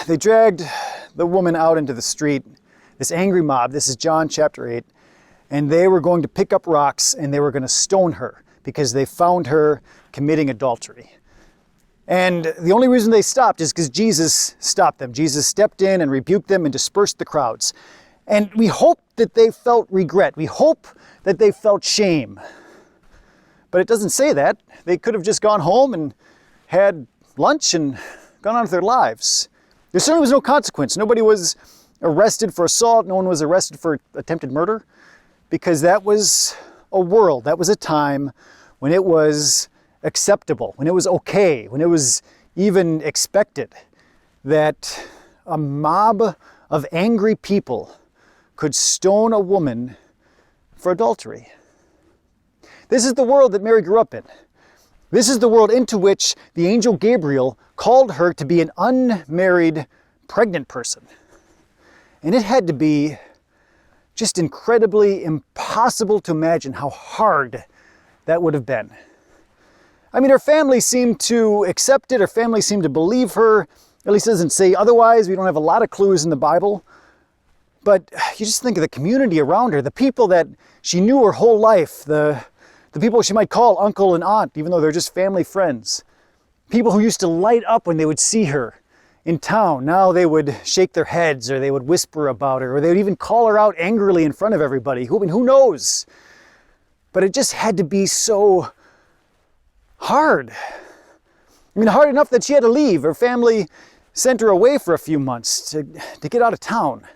they dragged the woman out into the street, this angry mob. This is John chapter 8. And they were going to pick up rocks and they were going to stone her because they found her committing adultery. And the only reason they stopped is because Jesus stopped them. Jesus stepped in and rebuked them and dispersed the crowds. And we hope that they felt regret. We hope that they felt shame. But it doesn't say that. They could have just gone home and had lunch and gone on with their lives. There certainly was no consequence. Nobody was arrested for assault. No one was arrested for attempted murder, because that was a world, that was a time when it was acceptable, when it was okay, when it was even expected that a mob of angry people could stone a woman for adultery. This is the world that Mary grew up in. This is the world into which the angel Gabriel called her to be an unmarried, pregnant person. And it had to be just incredibly impossible to imagine how hard that would have been. I mean, her family seemed to accept it. Her family seemed to believe her. At least it doesn't say otherwise. We don't have a lot of clues in the Bible. But you just think of the community around her, the people that she knew her whole life, the people she might call uncle and aunt, even though they're just family friends. People who used to light up when they would see her in town. Now they would shake their heads, or they would whisper about her, or they would even call her out angrily in front of everybody. Who knows? But it just had to be so hard. I mean, hard enough that she had to leave. Her family sent her away for a few months to get out of town.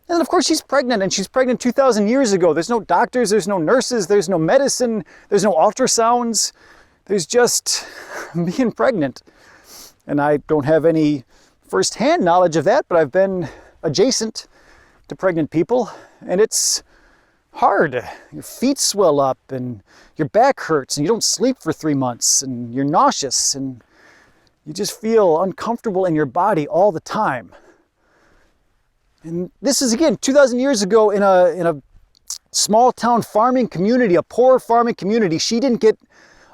And of course she's pregnant, and she's pregnant 2,000 years ago. There's no doctors, there's no nurses, there's no medicine, there's no ultrasounds. There's just being pregnant. And I don't have any firsthand knowledge of that, but I've been adjacent to pregnant people, and it's hard. Your feet swell up, and your back hurts, and you don't sleep for 3 months, and you're nauseous, and you just feel uncomfortable in your body all the time. And this is, again, 2,000 years ago in a small town farming community, a poor farming community. She didn't get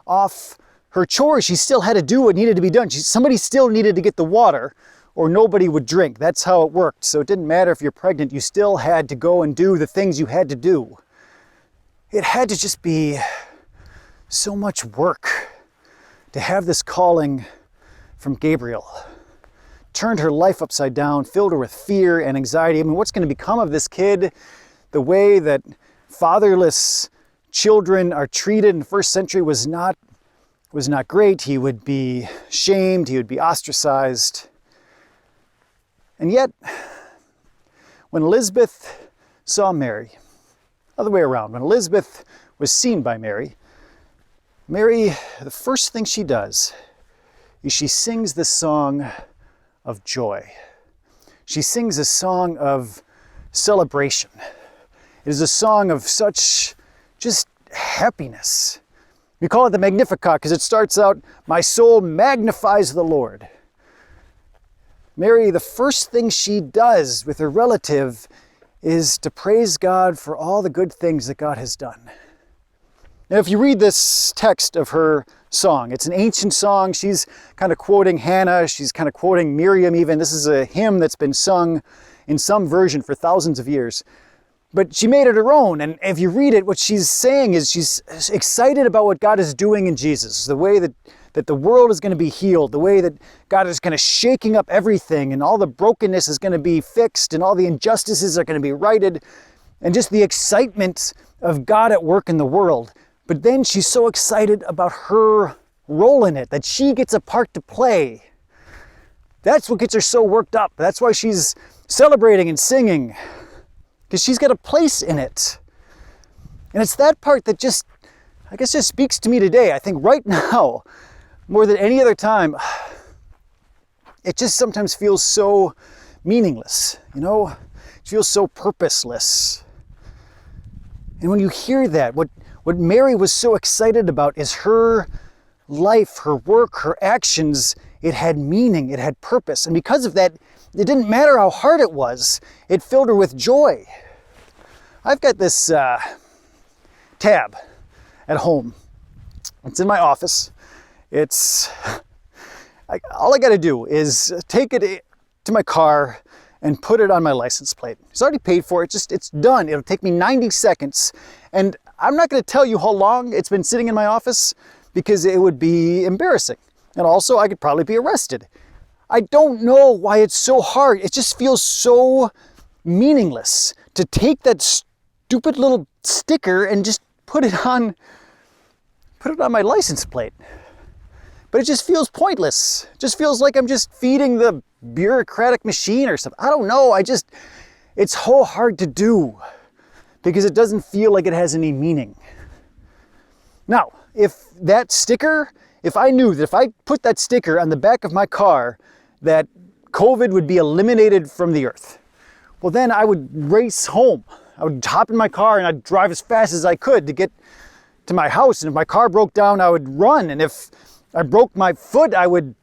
off her chores. She still had to do what needed to be done. Somebody still needed to get the water, or nobody would drink. That's how it worked. So it didn't matter if you're pregnant, you still had to go and do the things you had to do. It had to just be so much work to have this calling from Gabriel. Turned her life upside down, filled her with fear and anxiety. I mean, what's going to become of this kid? The way that fatherless children are treated in the first century was not great. He would be shamed, he would be ostracized. And yet, when Elizabeth saw Mary, other way around, when Elizabeth was seen by Mary, the first thing she does is she sings this song of joy. She sings a song of celebration. It is a song of such just happiness. We call it the Magnificat because it starts out, "My soul magnifies the Lord." Mary, the first thing she does with her relative is to praise God for all the good things that God has done. Now, if you read this text of her song, it's an ancient song. She's kind of quoting Hannah. She's kind of quoting Miriam even. This is a hymn that's been sung in some version for thousands of years. But she made it her own. And if you read it, what she's saying is she's excited about what God is doing in Jesus, the way that the world is going to be healed, the way that God is kind of shaking up everything, and all the brokenness is going to be fixed, and all the injustices are going to be righted, and just the excitement of God at work in the world. But then she's so excited about her role in it, that she gets a part to play. That's what gets her so worked up. That's why she's celebrating and singing, because she's got a place in it. And it's that part that just speaks to me today. I think right now, more than any other time, it just sometimes feels so meaningless, It feels so purposeless. And when you hear that, what Mary was so excited about is her life, her work, her actions. It had meaning, it had purpose. And because of that, it didn't matter how hard it was, it filled her with joy. I've got this tab at home. It's in my office. All I got to do is take it to my car and put it on my license plate. It's already paid for. It's done. It'll take me 90 seconds. And I'm not going to tell you how long it's been sitting in my office because it would be embarrassing. And also I could probably be arrested. I don't know why it's so hard. It just feels so meaningless to take that stupid little sticker and just put it on my license plate. But it just feels pointless. It just feels like I'm just feeding the bureaucratic machine or something. I don't know. It's so hard to do because it doesn't feel like it has any meaning. Now, if I knew that if I put that sticker on the back of my car, that COVID would be eliminated from the earth, well, then I would race home. I would hop in my car and I'd drive as fast as I could to get to my house. And if my car broke down, I would run. And if I broke my foot, I would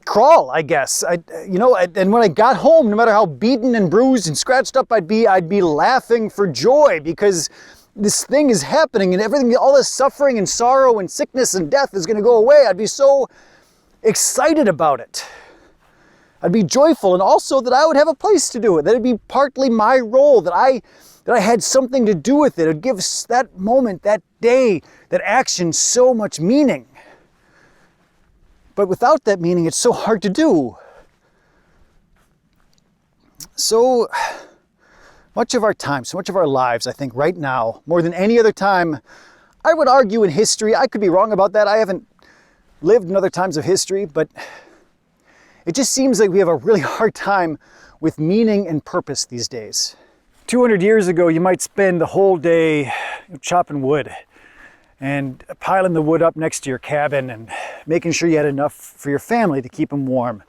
crawl, I guess. And when I got home, no matter how beaten and bruised and scratched up I'd be laughing for joy because this thing is happening and everything, all this suffering and sorrow and sickness and death is going to go away. I'd be so excited about it. I'd be joyful, and also that I would have a place to do it. That it'd be partly my role, that I had something to do with it. It would give that moment, that day, that action so much meaning. But without that meaning, it's so hard to do. So much of our time, so much of our lives, I think right now, more than any other time, I would argue in history, I could be wrong about that. I haven't lived in other times of history, but it just seems like we have a really hard time with meaning and purpose these days. 200 years ago, you might spend the whole day chopping wood and piling the wood up next to your cabin and making sure you had enough for your family to keep them warm.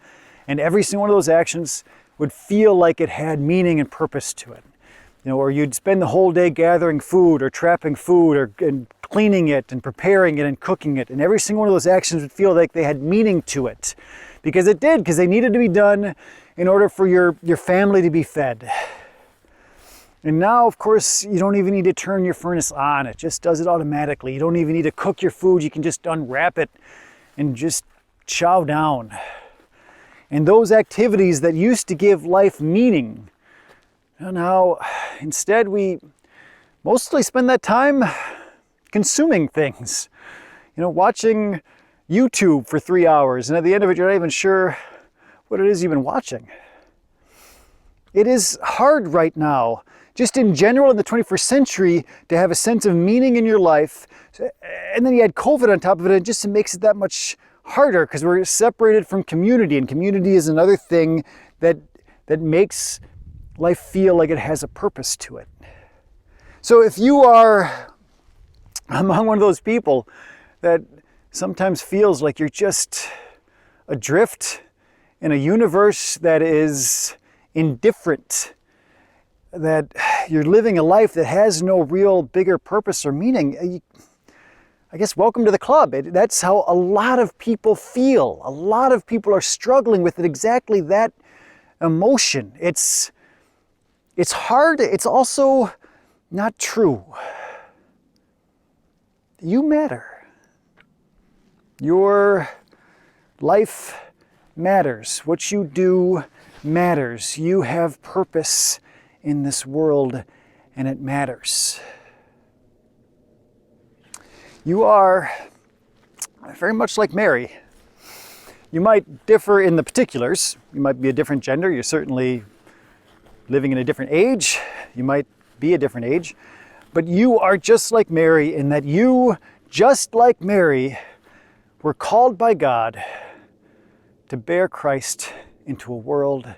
And every single one of those actions would feel like it had meaning and purpose to it. Or you'd spend the whole day gathering food or trapping food and cleaning it and preparing it and cooking it. And every single one of those actions would feel like they had meaning to it. Because it did, because they needed to be done in order for your family to be fed. And now, of course, you don't even need to turn your furnace on. It just does it automatically. You don't even need to cook your food. You can just unwrap it and just chow down. And those activities that used to give life meaning, now instead we mostly spend that time consuming things. Watching YouTube for 3 hours, and at the end of it, you're not even sure what it is you've been watching. It is hard right now, just in general in the 21st century, to have a sense of meaning in your life. And then you add COVID on top of it, and it just makes it that much harder because we're separated from community, and community is another thing that makes life feel like it has a purpose to it. So if you are among one of those people that sometimes feels like you're just adrift in a universe that is indifferent, that you're living a life that has no real bigger purpose or meaning, I guess welcome to the club. That's how a lot of people feel. A lot of people are struggling with it, exactly that emotion. It's hard. It's also not true. You matter. Your life matters. What you do matters. You have purpose in this world, and it matters. You are very much like Mary. You might differ in the particulars. You might be a different gender. You're certainly living in a different age. You might be a different age. But you are just like Mary in that you, just like Mary, were called by God to bear Christ into a world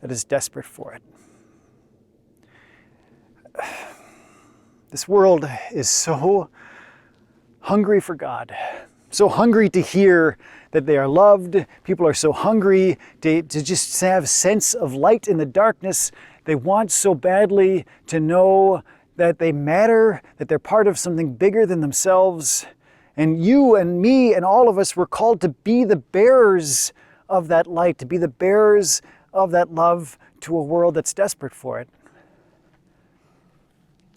that is desperate for it. This world is so hungry for God, so hungry to hear that they are loved. People are so hungry to just have a sense of light in the darkness. They want so badly to know that they matter, that they're part of something bigger than themselves. And you and me and all of us were called to be the bearers of that light, to be the bearers of that love to a world that's desperate for it.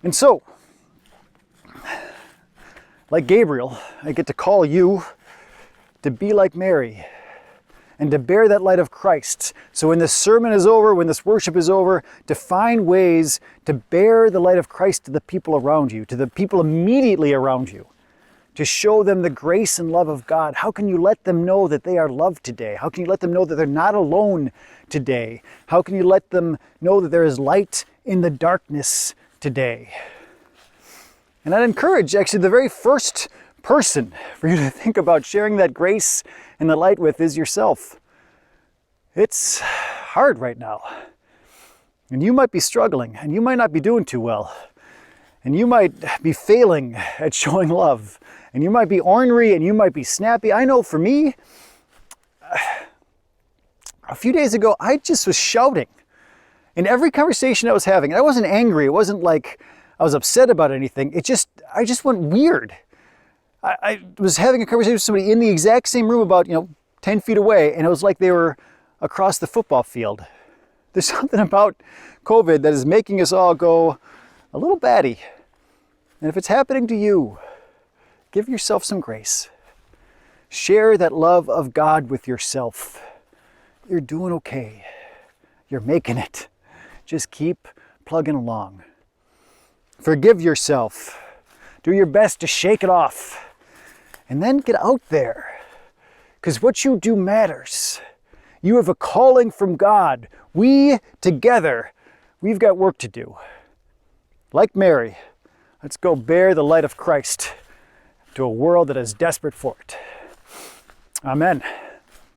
And so, like Gabriel, I get to call you to be like Mary and to bear that light of Christ. So when this sermon is over, when this worship is over, to find ways to bear the light of Christ to the people around you, to the people immediately around you, to show them the grace and love of God. How can you let them know that they are loved today? How can you let them know that they're not alone today? How can you let them know that there is light in the darkness today? And I'd encourage, actually, the very first person for you to think about sharing that grace and the light with is yourself. It's hard right now. And you might be struggling, and you might not be doing too well. And you might be failing at showing love. And you might be ornery, and you might be snappy. I know for me, a few days ago, I just was shouting. In every conversation I was having, and I wasn't angry. It wasn't like I was upset about anything. I just went weird. I was having a conversation with somebody in the exact same room about, 10 feet away, and it was like they were across the football field. There's something about COVID that is making us all go a little batty. And if it's happening to you, give yourself some grace. Share that love of God with yourself. You're doing okay. You're making it. Just keep plugging along. Forgive yourself. Do your best to shake it off. And then get out there. Because what you do matters. You have a calling from God. We together, we've got work to do. Like Mary, let's go bear the light of Christ to a world that is desperate for it. Amen.